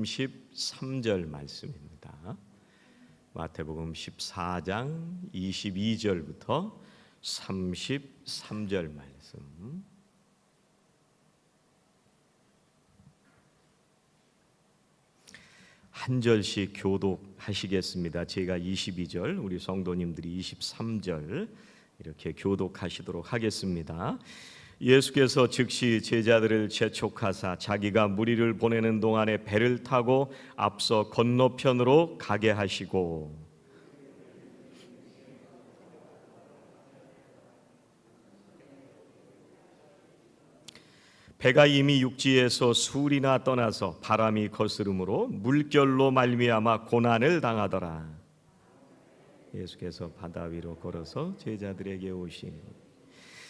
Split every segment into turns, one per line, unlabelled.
13절 말씀입니다. 마태복음 14장 22절부터 33절 말씀. 한 절씩 교독하시겠습니다. 제가 22절, 우리 성도님들이 23절 이렇게 교독하시도록 하겠습니다. 예수께서 즉시 제자들을 재촉하사 자기가 무리를 보내는 동안에 배를 타고 앞서 건너편으로 가게 하시고, 배가 이미 육지에서 수리나 떠나서 바람이 거스름으로 물결로 말미암아 고난을 당하더라. 예수께서 바다 위로 걸어서 제자들에게 오시니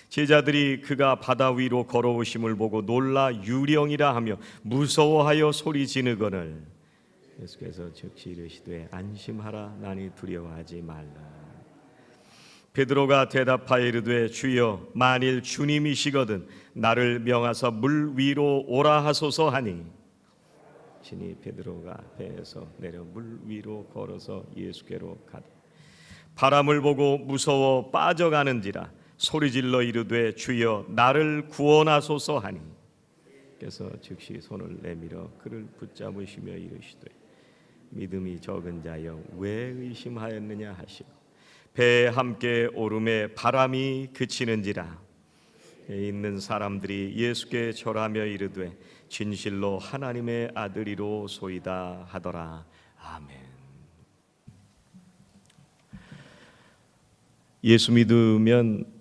제자들이 그가 바다 위로 걸어오심을 보고 놀라 유령이라 하며 무서워하여 소리 지르거늘 예수께서 즉시 이르시되 안심하라, 나니 두려워하지 말라. 베드로가 대답하여 이르되 주여, 만일 주님이시거든 나를 명하사 물 위로 오라 하소서 하니, 신이 베드로가 배에서 내려 물 위로 걸어서 예수께로 가되 바람을 보고 무서워 빠져가는지라 소리질러 이르되 주여, 나를 구원하소서 하니, 그래서 즉시 손을 내밀어 그를 붙잡으시며 이르시되 믿음이 적은 자여 왜 의심하였느냐 하시고 배에 함께 오름에 바람이 그치는지라. 배에 있는 사람들이 예수께 절하며 이르되 진실로 하나님의 아들이로소이다 하더라. 아멘. 예수 믿으면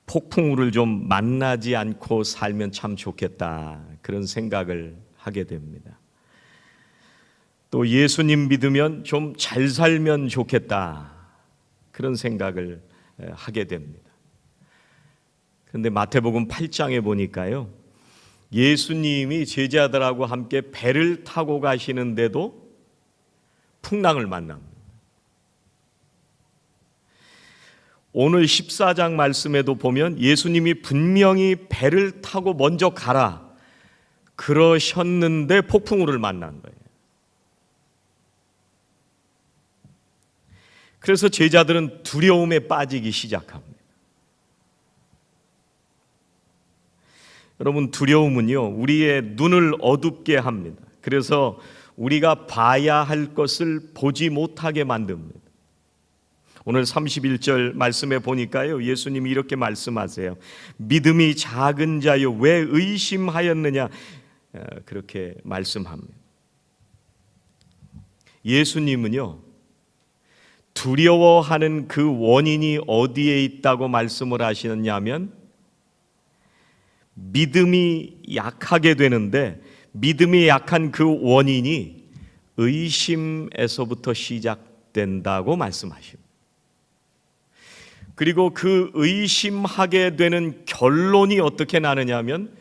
폭풍우를 좀 만나지 않고 살면 참 좋겠다, 그런 생각을 하게 됩니다. 또 예수님 믿으면 좀 잘 살면 좋겠다, 그런 생각을 하게 됩니다. 그런데 마태복음 8장에 보니까요, 예수님이 제자들하고 함께 배를 타고 가시는데도 풍랑을 만납니다. 오늘 14장 말씀에도 보면 예수님이 분명히 배를 타고 먼저 가라 그러셨는데 폭풍우를 만난 거예요. 그래서 제자들은 두려움에 빠지기 시작합니다. 여러분, 두려움은요, 우리의 눈을 어둡게 합니다. 그래서 우리가 봐야 할 것을 보지 못하게 만듭니다. 오늘 31절 말씀에 보니까요, 예수님이 이렇게 말씀하세요. 믿음이 작은 자여 왜 의심하였느냐, 그렇게 말씀합니다. 예수님은요, 두려워하는 그 원인이 어디에 있다고 말씀을 하시느냐면, 믿음이 약하게 되는데 믿음이 약한 그 원인이 의심에서부터 시작된다고 말씀하십니다. 그리고 그 의심하게 되는 결론이 어떻게 나느냐면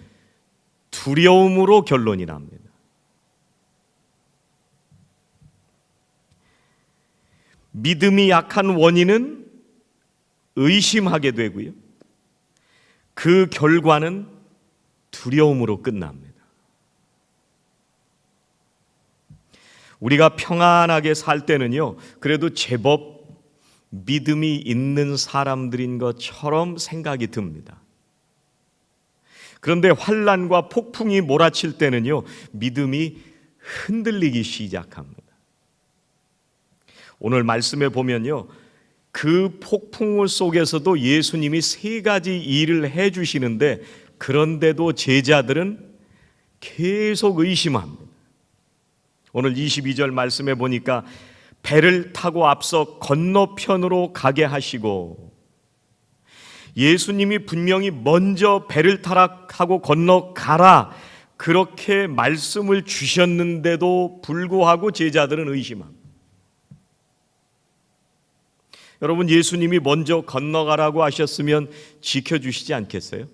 두려움으로 결론이 납니다. 믿음이 약한 원인은 의심하게 되고요, 그 결과는 두려움으로 끝납니다. 우리가 평안하게 살 때는요, 그래도 제법 믿음이 있는 사람들인 것처럼 생각이 듭니다. 그런데 환난과 폭풍이 몰아칠 때는요, 믿음이 흔들리기 시작합니다. 오늘 말씀에 보면요, 그 폭풍 속에서도 예수님이 세 가지 일을 해주시는데, 그런데도 제자들은 계속 의심합니다. 오늘 22절 말씀에 보니까 배를 타고 앞서 건너편으로 가게 하시고, 예수님이 분명히 먼저 배를 타라 하고 건너가라 그렇게 말씀을 주셨는데도 불구하고 제자들은 의심합니다. 여러분, 예수님이 먼저 건너가라고 하셨으면 지켜주시지 않겠어요?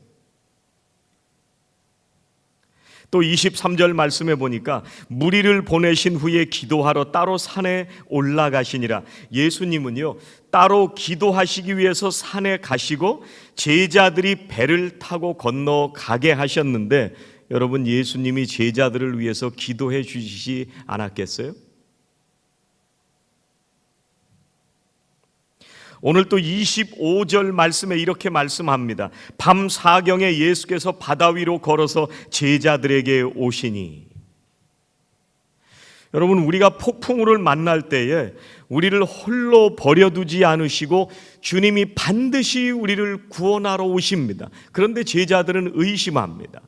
또 23절 말씀에 보니까 무리를 보내신 후에 기도하러 따로 산에 올라가시니라. 예수님은요, 따로 기도하시기 위해서 산에 가시고 제자들이 배를 타고 건너가게 하셨는데, 여러분 예수님이 제자들을 위해서 기도해 주시지 않았겠어요? 오늘 또 25절 말씀에 이렇게 말씀합니다. 밤 사경에 예수께서 바다 위로 걸어서 제자들에게 오시니. 여러분 우리가 폭풍우를 만날 때에 우리를 홀로 버려두지 않으시고 주님이 반드시 우리를 구원하러 오십니다. 그런데 제자들은 의심합니다.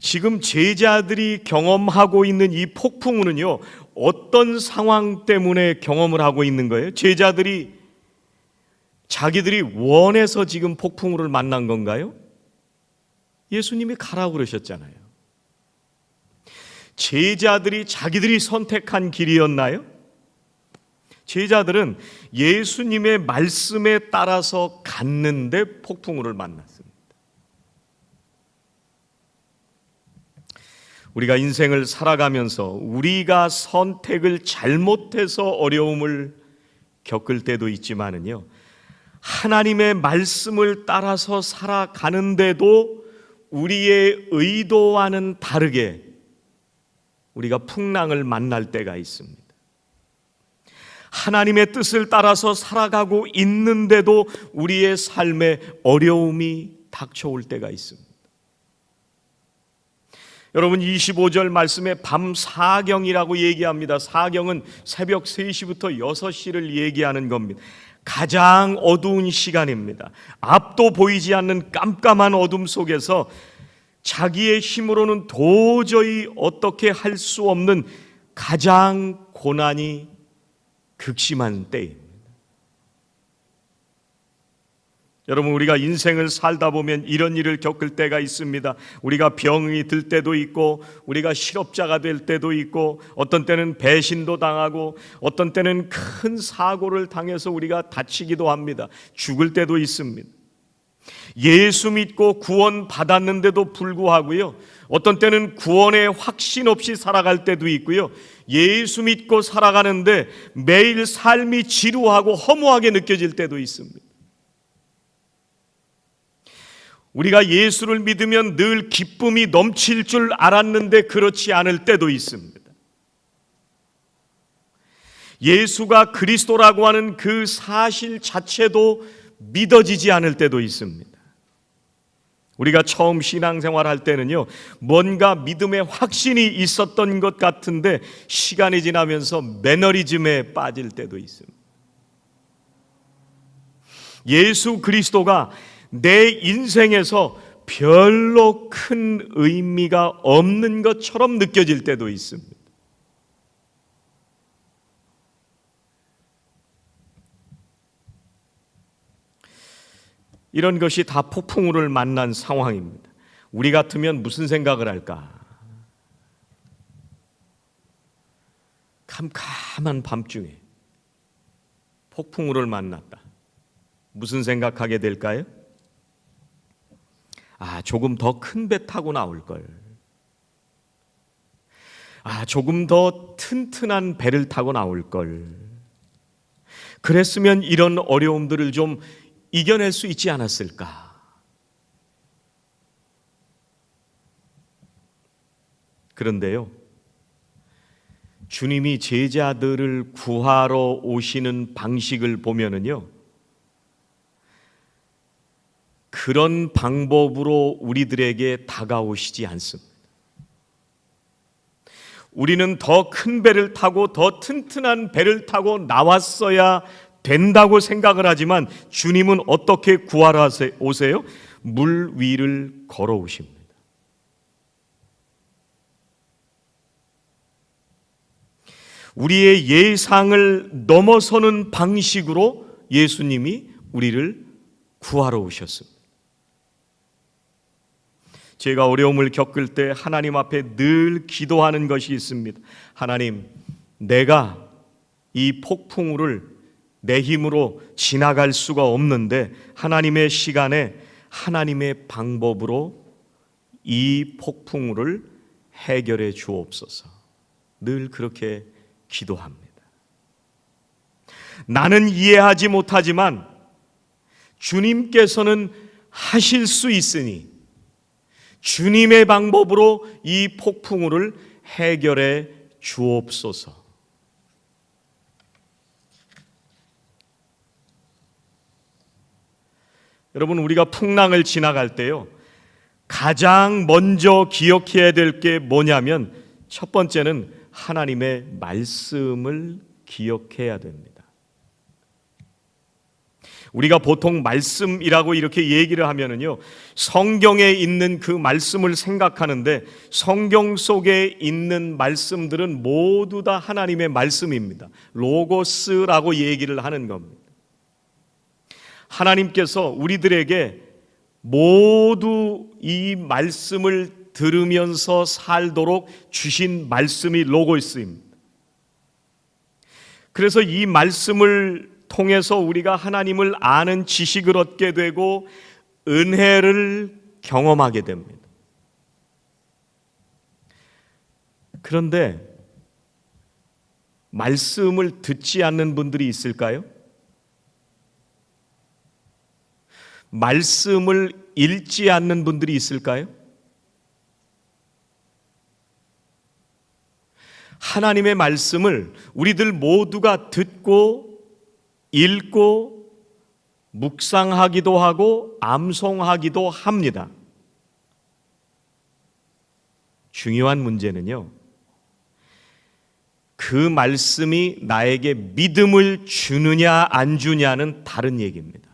지금 제자들이 경험하고 있는 이 폭풍우는요, 어떤 상황 때문에 경험을 하고 있는 거예요? 제자들이 자기들이 원해서 지금 폭풍우를 만난 건가요? 예수님이 가라고 그러셨잖아요. 제자들이 자기들이 선택한 길이었나요? 제자들은 예수님의 말씀에 따라서 갔는데 폭풍우를 만났습니다. 우리가 인생을 살아가면서 우리가 선택을 잘못해서 어려움을 겪을 때도 있지만은요, 하나님의 말씀을 따라서 살아가는데도 우리의 의도와는 다르게 우리가 풍랑을 만날 때가 있습니다. 하나님의 뜻을 따라서 살아가고 있는데도 우리의 삶에 어려움이 닥쳐올 때가 있습니다. 여러분 25절 말씀에 밤 사경이라고 얘기합니다. 사경은 새벽 3시부터 6시를 얘기하는 겁니다. 가장 어두운 시간입니다. 앞도 보이지 않는 깜깜한 어둠 속에서 자기의 힘으로는 도저히 어떻게 할 수 없는 가장 고난이 극심한 때입니다. 여러분 우리가 인생을 살다 보면 이런 일을 겪을 때가 있습니다. 우리가 병이 들 때도 있고 우리가 실업자가 될 때도 있고 어떤 때는 배신도 당하고 어떤 때는 큰 사고를 당해서 우리가 다치기도 합니다. 죽을 때도 있습니다. 예수 믿고 구원 받았는데도 불구하고요, 어떤 때는 구원의 확신 없이 살아갈 때도 있고요, 예수 믿고 살아가는데 매일 삶이 지루하고 허무하게 느껴질 때도 있습니다. 우리가 예수를 믿으면 늘 기쁨이 넘칠 줄 알았는데 그렇지 않을 때도 있습니다. 예수가 그리스도라고 하는 그 사실 자체도 믿어지지 않을 때도 있습니다. 우리가 처음 신앙생활 할 때는요, 뭔가 믿음의 확신이 있었던 것 같은데 시간이 지나면서 매너리즘에 빠질 때도 있습니다. 예수 그리스도가 내 인생에서 별로 큰 의미가 없는 것처럼 느껴질 때도 있습니다. 이런 것이 다 폭풍우를 만난 상황입니다. 우리 같으면 무슨 생각을 할까? 캄캄한 밤중에 폭풍우를 만났다. 무슨 생각하게 될까요? 조금 더 큰 배 타고 나올 걸. 조금 더 튼튼한 배를 타고 나올 걸. 그랬으면 이런 어려움들을 좀 이겨낼 수 있지 않았을까? 그런데요, 주님이 제자들을 구하러 오시는 방식을 보면은요, 그런 방법으로 우리들에게 다가오시지 않습니다. 우리는 더 큰 배를 타고 더 튼튼한 배를 타고 나왔어야 된다고 생각을 하지만 주님은 어떻게 구하러 오세요? 물 위를 걸어오십니다. 우리의 예상을 넘어서는 방식으로 예수님이 우리를 구하러 오셨습니다. 제가 어려움을 겪을 때 하나님 앞에 늘 기도하는 것이 있습니다. 하나님, 내가 이 폭풍우를 내 힘으로 지나갈 수가 없는데 하나님의 시간에 하나님의 방법으로 이 폭풍우를 해결해 주옵소서. 늘 그렇게 기도합니다. 나는 이해하지 못하지만 주님께서는 하실 수 있으니 주님의 방법으로 이 폭풍우를 해결해 주옵소서. 여러분, 우리가 풍랑을 지나갈 때요, 가장 먼저 기억해야 될 게 뭐냐면 첫 번째는 하나님의 말씀을 기억해야 됩니다. 우리가 보통 말씀이라고 이렇게 얘기를 하면은요, 성경에 있는 그 말씀을 생각하는데 성경 속에 있는 말씀들은 모두 다 하나님의 말씀입니다. 로고스라고 얘기를 하는 겁니다. 하나님께서 우리들에게 모두 이 말씀을 들으면서 살도록 주신 말씀이 로고스입니다. 그래서 이 말씀을 통해서 우리가 하나님을 아는 지식을 얻게 되고 은혜를 경험하게 됩니다. 그런데 말씀을 듣지 않는 분들이 있을까요? 말씀을 읽지 않는 분들이 있을까요? 하나님의 말씀을 우리들 모두가 듣고 읽고 묵상하기도 하고 암송하기도 합니다. 중요한 문제는요, 그 말씀이 나에게 믿음을 주느냐 안 주냐는 다른 얘기입니다.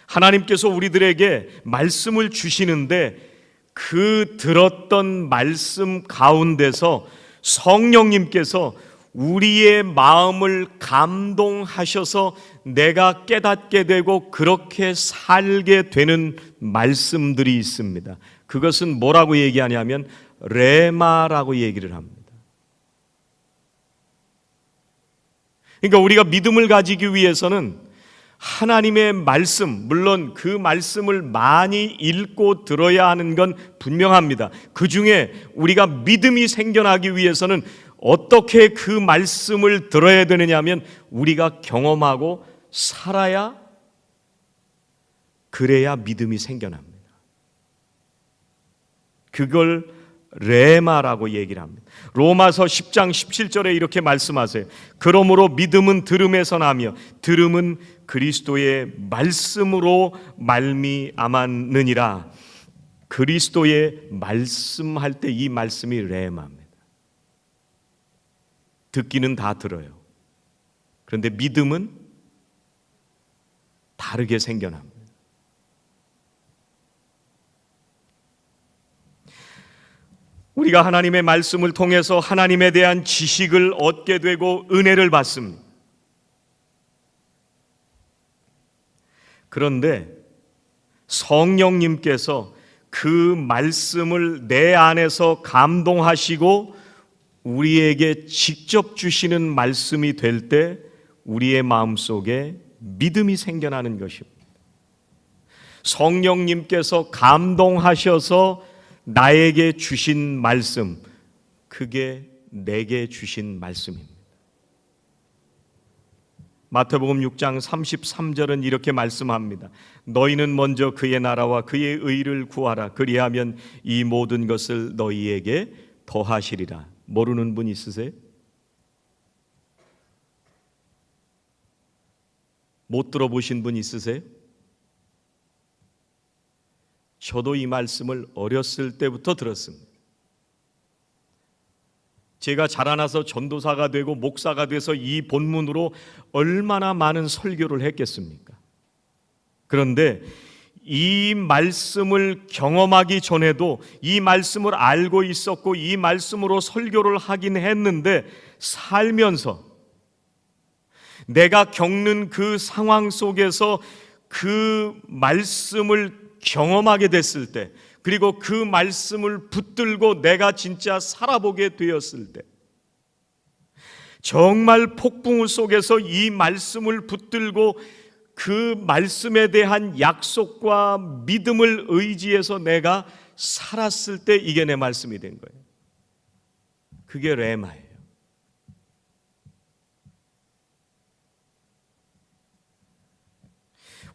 하나님께서 우리들에게 말씀을 주시는데 그 들었던 말씀 가운데서 성령님께서 우리의 마음을 감동하셔서 내가 깨닫게 되고 그렇게 살게 되는 말씀들이 있습니다. 그것은 뭐라고 얘기하냐면 레마라고 얘기를 합니다. 그러니까 우리가 믿음을 가지기 위해서는 하나님의 말씀, 물론 그 말씀을 많이 읽고 들어야 하는 건 분명합니다. 그 중에 우리가 믿음이 생겨나기 위해서는 어떻게 그 말씀을 들어야 되느냐 하면 우리가 경험하고 살아야, 그래야 믿음이 생겨납니다. 그걸 레마라고 얘기를 합니다. 로마서 10장 17절에 이렇게 말씀하세요. 그러므로 믿음은 들음에서 나며 들음은 그리스도의 말씀으로 말미암았느니라. 그리스도의 말씀할 때 이 말씀이 레마입니다. 듣기는 다 들어요. 그런데 믿음은 다르게 생겨납니다. 우리가 하나님의 말씀을 통해서 하나님에 대한 지식을 얻게 되고 은혜를 받습니다. 그런데 성령님께서 그 말씀을 내 안에서 감동하시고 우리에게 직접 주시는 말씀이 될 때 우리의 마음속에 믿음이 생겨나는 것입니다. 성령님께서 감동하셔서 나에게 주신 말씀, 그게 내게 주신 말씀입니다. 마태복음 6장 33절은 이렇게 말씀합니다. 너희는 먼저 그의 나라와 그의 의를 구하라. 그리하면 이 모든 것을 너희에게 더하시리라. 모르는 분 있으세요? 못 들어보신 분 있으세요? 저도 이 말씀을 어렸을 때부터 들었습니다. 제가 자라나서 전도사가 되고 목사가 돼서 이 본문으로 얼마나 많은 설교를 했겠습니까? 그런데 이 말씀을 경험하기 전에도 이 말씀을 알고 있었고 이 말씀으로 설교를 하긴 했는데 살면서 내가 겪는 그 상황 속에서 그 말씀을 경험하게 됐을 때, 그리고 그 말씀을 붙들고 내가 진짜 살아보게 되었을 때, 정말 폭풍우 속에서 이 말씀을 붙들고 그 말씀에 대한 약속과 믿음을 의지해서 내가 살았을 때 이게 내 말씀이 된 거예요. 그게 레마예요.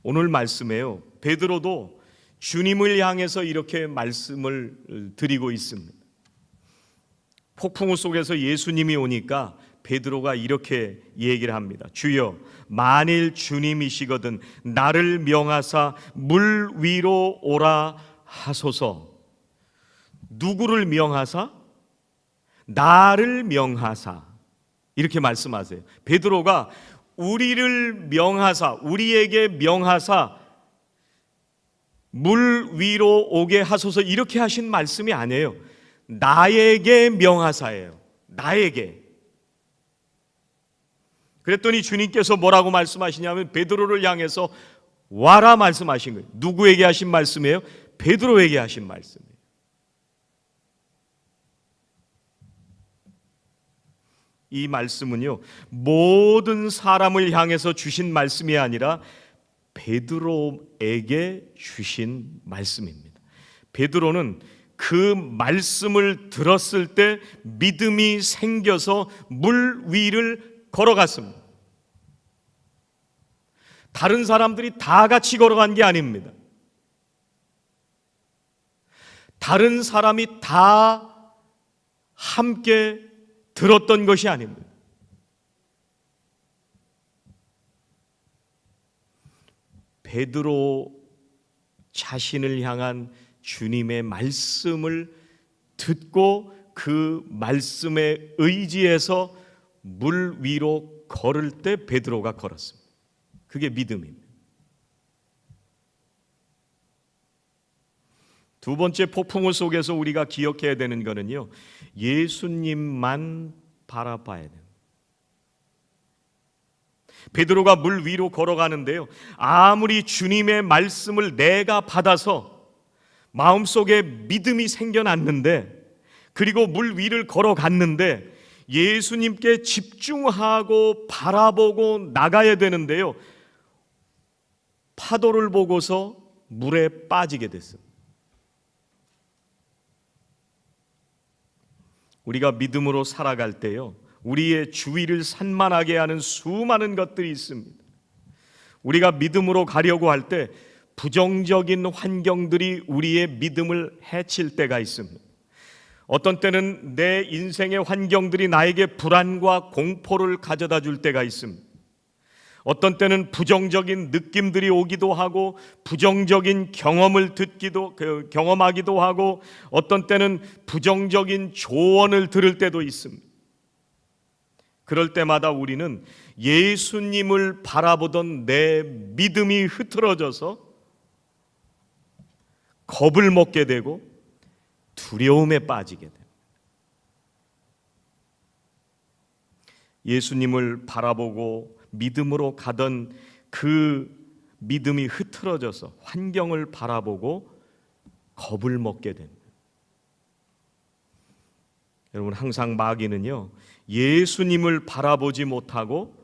오늘 말씀에요, 베드로도 주님을 향해서 이렇게 말씀을 드리고 있습니다. 폭풍우 속에서 예수님이 오니까 베드로가 이렇게 얘기를 합니다. 주여, 만일 주님이시거든 나를 명하사 물 위로 오라 하소서. 누구를 명하사? 나를 명하사. 이렇게 말씀하세요. 베드로가 우리를 명하사, 우리에게 명하사 물 위로 오게 하소서 이렇게 하신 말씀이 아니에요. 나에게 명하사예요. 나에게. 그랬더니 주님께서 뭐라고 말씀하시냐면 베드로를 향해서 와라 말씀하신 거예요. 누구에게 하신 말씀이에요? 베드로에게 하신 말씀이에요. 이 말씀은요, 모든 사람을 향해서 주신 말씀이 아니라 베드로에게 주신 말씀입니다. 베드로는 그 말씀을 들었을 때 믿음이 생겨서 물 위를 걸어갔습니다. 다른 사람들이 다 같이 걸어간 게 아닙니다. 다른 사람이 다 함께 들었던 것이 아닙니다. 베드로 자신을 향한 주님의 말씀을 듣고 그 말씀에 의지해서 물 위로 걸을 때 베드로가 걸었습니다. 그게 믿음입니다. 두 번째 폭풍우 속에서 우리가 기억해야 되는 것은요, 예수님만 바라봐야 됩니다. 베드로가 물 위로 걸어가는데요, 아무리 주님의 말씀을 내가 받아서 마음속에 믿음이 생겨났는데, 그리고 물 위를 걸어갔는데 예수님께 집중하고 바라보고 나가야 되는데요, 파도를 보고서 물에 빠지게 됐습니다. 우리가 믿음으로 살아갈 때요, 우리의 주위를 산만하게 하는 수많은 것들이 있습니다. 우리가 믿음으로 가려고 할 때 부정적인 환경들이 우리의 믿음을 해칠 때가 있습니다. 어떤 때는 내 인생의 환경들이 나에게 불안과 공포를 가져다 줄 때가 있습니다. 어떤 때는 부정적인 느낌들이 오기도 하고 부정적인 경험을 경험하기도 하고, 어떤 때는 부정적인 조언을 들을 때도 있습니다. 그럴 때마다 우리는 예수님을 바라보던 내 믿음이 흐트러져서 겁을 먹게 되고 두려움에 빠지게 됩니다. 예수님을 바라보고 믿음으로 가던 그 믿음이 흐트러져서 환경을 바라보고 겁을 먹게 됩니다. 여러분, 항상 마귀는요, 예수님을 바라보지 못하고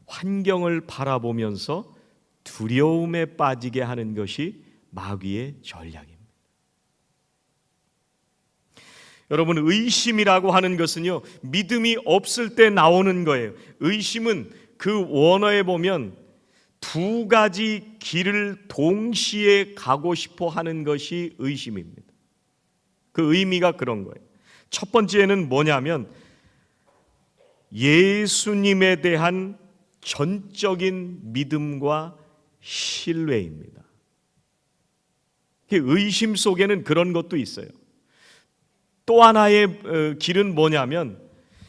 환경을 바라보면서 두려움에 빠지게 하는 것이 마귀의 전략입니다. 여러분, 의심이라고 하는 것은요, 믿음이 없을 때 나오는 거예요. 의심은 그 원어에 보면 두 가지 길을 동시에 가고 싶어 하는 것이 의심입니다. 그 의미가 그런 거예요. 첫 번째는 뭐냐면 예수님에 대한 전적인 믿음과 신뢰입니다. 의심 속에는 그런 것도 있어요. 또 하나의 길은 뭐냐면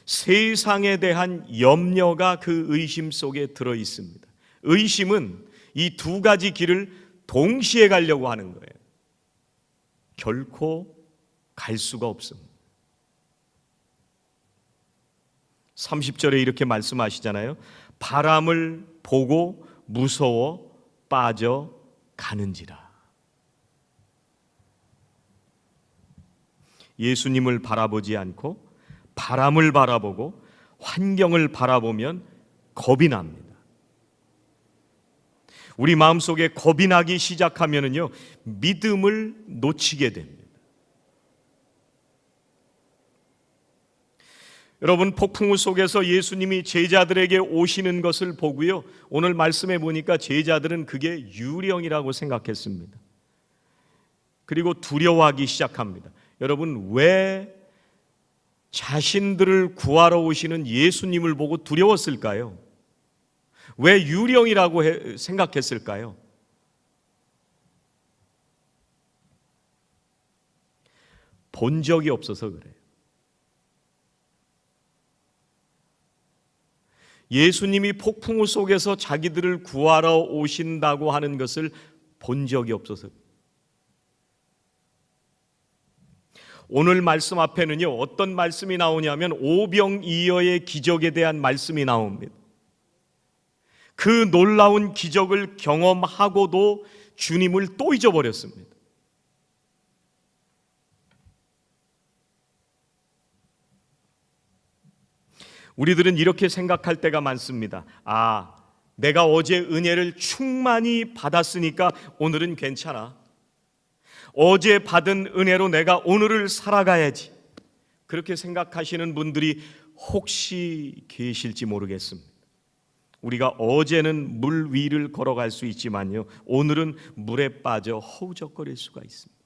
세상에 대한 염려가 그 의심 속에 들어 있습니다. 의심은 이 두 가지 길을 동시에 가려고 하는 거예요. 결코 갈 수가 없습니다. 30절에 이렇게 말씀하시잖아요. 바람을 보고 무서워 빠져가는지라. 예수님을 바라보지 않고 바람을 바라보고 환경을 바라보면 겁이 납니다. 우리 마음속에 겁이 나기 시작하면은요, 믿음을 놓치게 됩니다. 여러분, 폭풍우 속에서 예수님이 제자들에게 오시는 것을 보고요, 오늘 말씀해 보니까 제자들은 그게 유령이라고 생각했습니다. 그리고 두려워하기 시작합니다. 여러분, 왜 자신들을 구하러 오시는 예수님을 보고 두려웠을까요? 왜 유령이라고 생각했을까요? 본 적이 없어서 그래요. 예수님이 폭풍우 속에서 자기들을 구하러 오신다고 하는 것을 본 적이 없어서. 오늘 말씀 앞에는요, 어떤 말씀이 나오냐면 오병이어의 기적에 대한 말씀이 나옵니다. 그 놀라운 기적을 경험하고도 주님을 또 잊어버렸습니다. 우리들은 이렇게 생각할 때가 많습니다. 내가 어제 은혜를 충만히 받았으니까 오늘은 괜찮아. 어제 받은 은혜로 내가 오늘을 살아가야지. 그렇게 생각하시는 분들이 혹시 계실지 모르겠습니다. 우리가 어제는 물 위를 걸어갈 수 있지만요, 오늘은 물에 빠져 허우적거릴 수가 있습니다.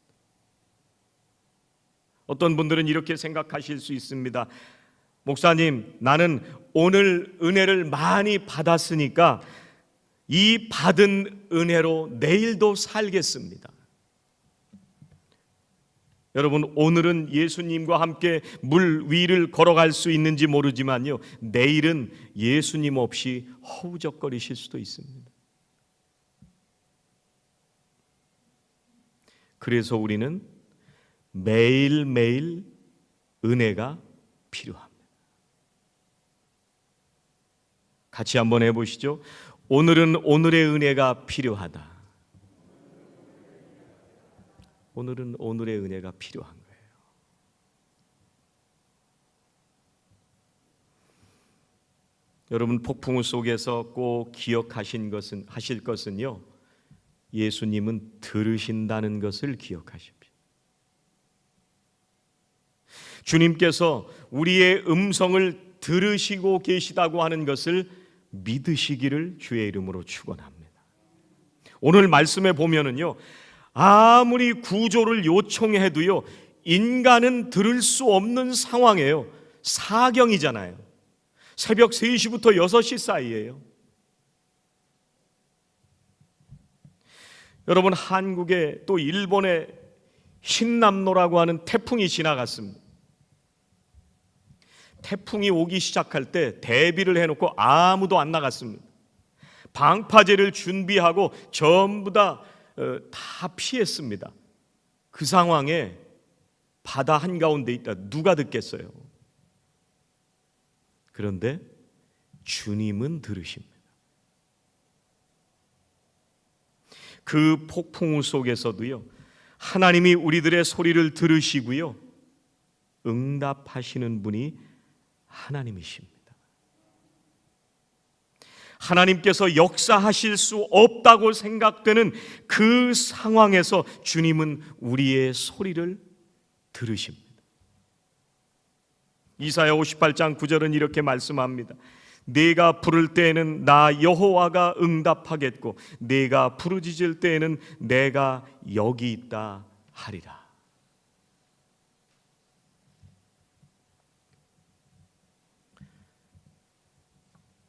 어떤 분들은 이렇게 생각하실 수 있습니다. 목사님, 나는 오늘 은혜를 많이 받았으니까 이 받은 은혜로 내일도 살겠습니다. 여러분, 오늘은 예수님과 함께 물 위를 걸어갈 수 있는지 모르지만요, 내일은 예수님 없이 허우적거리실 수도 있습니다. 그래서 우리는 매일매일 은혜가 필요합니다. 같이 한번 해보시죠. 오늘은 오늘의 은혜가 필요하다. 오늘은 오늘의 은혜가 필요한 거예요. 여러분, 폭풍우 속에서 꼭 기억하실 것은요, 예수님은 들으신다는 것을 기억하십시오. 주님께서 우리의 음성을 들으시고 계시다고 하는 것을 믿으시기를 주의 이름으로 축원합니다. 오늘 말씀에 보면은요, 아무리 구조를 요청해도요, 인간은 들을 수 없는 상황이에요. 사경이잖아요. 새벽 3시부터 6시 사이예요. 여러분, 한국에 또 일본에 흰남노라고 하는 태풍이 지나갔습니다. 태풍이 오기 시작할 때 대비를 해놓고 아무도 안 나갔습니다. 방파제를 준비하고 전부 다 피했습니다. 그 상황에 바다 한가운데 있다 누가 듣겠어요? 그런데 주님은 들으십니다. 그 폭풍우 속에서도요, 하나님이 우리들의 소리를 들으시고요, 응답하시는 분이 하나님이십니다. 하나님께서 역사하실 수 없다고 생각되는 그 상황에서 주님은 우리의 소리를 들으십니다. 이사야 58장 9절은 이렇게 말씀합니다. 네가 부를 때에는 나 여호와가 응답하겠고 네가 부르짖을 때에는 내가 여기 있다 하리라.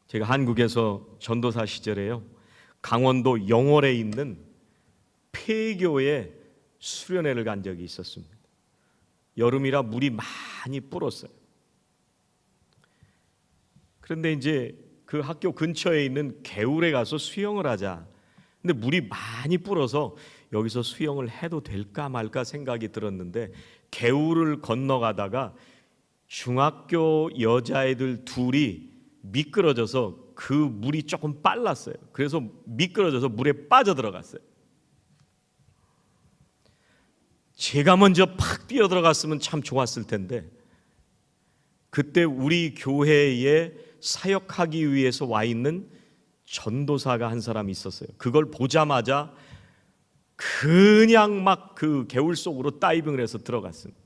제가 한국에서 전도사 시절에요, 강원도 영월에 있는 폐교에 수련회를 간 적이 있었습니다. 여름이라 물이 많이 불었어요. 그런데 이제 그 학교 근처에 있는 개울에 가서 수영을 하자. 근데 물이 많이 불어서 여기서 수영을 해도 될까 말까 생각이 들었는데, 개울을 건너가다가 중학교 여자애들 둘이 미끄러져서 그 물이 조금 빨랐어요. 그래서 미끄러져서 물에 빠져들어갔어요. 제가 먼저 팍 뛰어들어갔으면 참 좋았을 텐데, 그때 우리 교회에 사역하기 위해서 와 있는 전도사가 한 사람이 있었어요. 그걸 보자마자 그냥 막 그 개울 속으로 다이빙을 해서 들어갔습니다.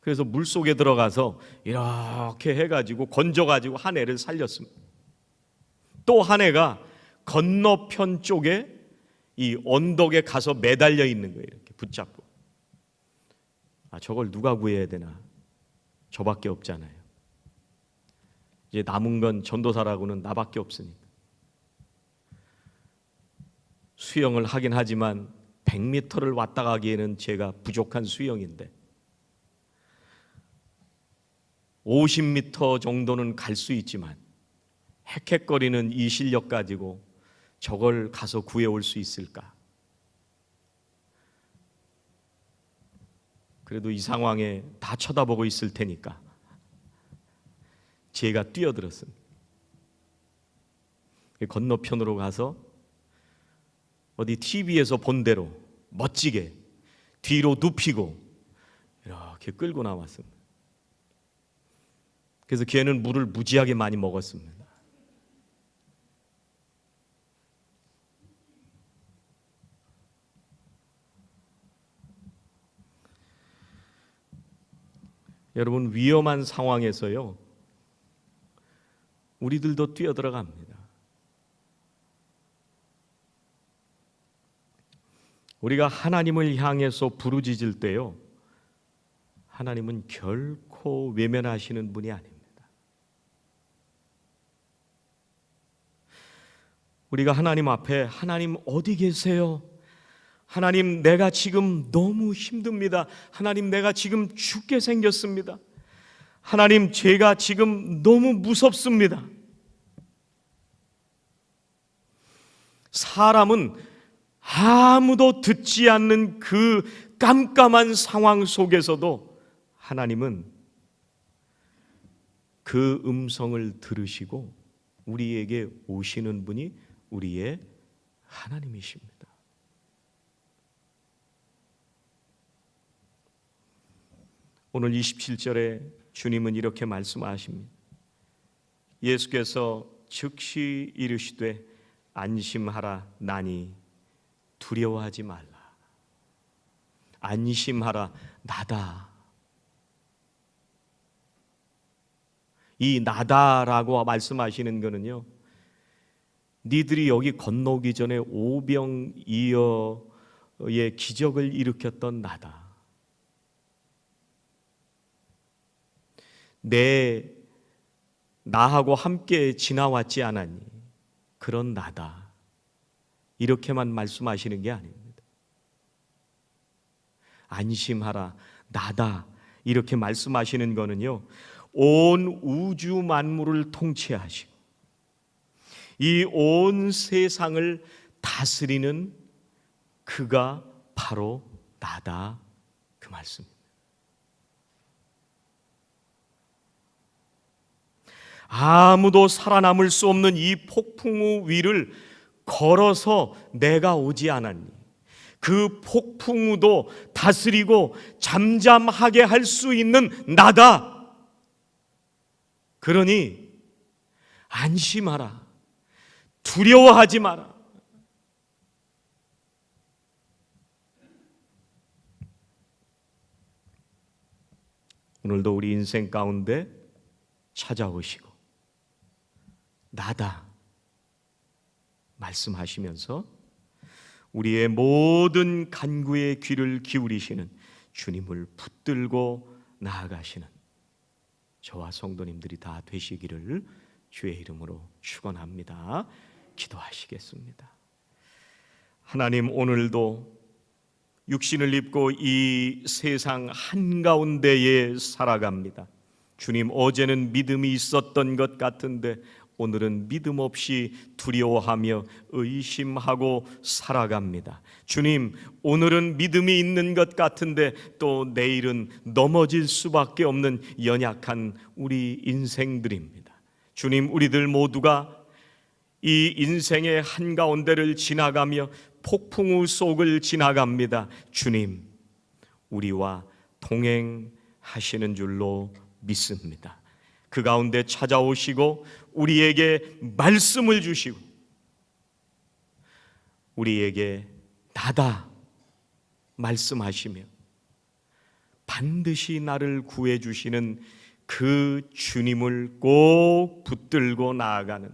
그래서 물 속에 들어가서 이렇게 해가지고 건져가지고 한 애를 살렸습니다. 또 한 애가 건너편 쪽에 이 언덕에 가서 매달려 있는 거예요. 이렇게 붙잡고. 저걸 누가 구해야 되나? 저밖에 없잖아요. 이제 남은 건 전도사라고는 나밖에 없으니까. 수영을 하긴 하지만 100m를 왔다 가기에는 제가 부족한 수영인데 50m 정도는 갈 수 있지만 헥헥거리는 이 실력 가지고 저걸 가서 구해올 수 있을까? 그래도 이 상황에 다 쳐다보고 있을 테니까 제가 뛰어들었습니다. 건너편으로 가서 어디 TV에서 본 대로 멋지게 뒤로 눕히고 이렇게 끌고 나왔습니다. 그래서 걔는 물을 무지하게 많이 먹었습니다. 여러분, 위험한 상황에서요, 우리들도 뛰어들어갑니다. 우리가 하나님을 향해서 부르짖을 때요, 하나님은 결코 외면하시는 분이 아닙니다. 우리가 하나님 앞에 하나님 어디 계세요? 하나님 내가 지금 너무 힘듭니다. 하나님 내가 지금 죽게 생겼습니다. 하나님 제가 지금 너무 무섭습니다. 사람은 아무도 듣지 않는 그 깜깜한 상황 속에서도 하나님은 그 음성을 들으시고 우리에게 오시는 분이 우리의 하나님이십니다. 오늘 27절에 주님은 이렇게 말씀하십니다. 예수께서 즉시 이르시되 안심하라 나니 두려워하지 말라. 안심하라 나다. 이 나다라고 말씀하시는 거는요, 니들이 여기 건너오기 전에 오병이어의 기적을 일으켰던 나다. 나하고 함께 지나왔지 않았니? 그런 나다. 이렇게만 말씀하시는 게 아닙니다. 안심하라 나다. 이렇게 말씀하시는 거는요, 온 우주 만물을 통치하시고 이 온 세상을 다스리는 그가 바로 나다. 그 말씀입니다. 아무도 살아남을 수 없는 이 폭풍우 위를 걸어서 내가 오지 않았니? 그 폭풍우도 다스리고 잠잠하게 할 수 있는 나다. 그러니 안심하라. 두려워하지 마라. 오늘도 우리 인생 가운데 찾아오시고 나다 말씀하시면서 우리의 모든 간구에 귀를 기울이시는 주님을 붙들고 나아가시는 저와 성도님들이 다 되시기를 주의 이름으로 축원합니다. 기도하시겠습니다. 하나님, 오늘도 육신을 입고 이 세상 한가운데에 살아갑니다. 주님, 어제는 믿음이 있었던 것 같은데 오늘은 믿음 없이 두려워하며 의심하고 살아갑니다. 주님, 오늘은 믿음이 있는 것 같은데 또 내일은 넘어질 수밖에 없는 연약한 우리 인생들입니다. 주님, 우리들 모두가 이 인생의 한가운데를 지나가며 폭풍우 속을 지나갑니다. 주님, 우리와 동행하시는 줄로 믿습니다. 그 가운데 찾아오시고 우리에게 말씀을 주시고 우리에게 나다 말씀하시며 반드시 나를 구해 주시는 그 주님을 꼭 붙들고 나아가는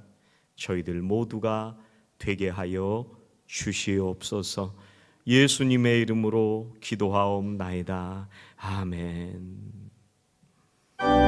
저희들 모두가 되게 하여 주시옵소서. 예수님의 이름으로 기도하옵나이다. 아멘.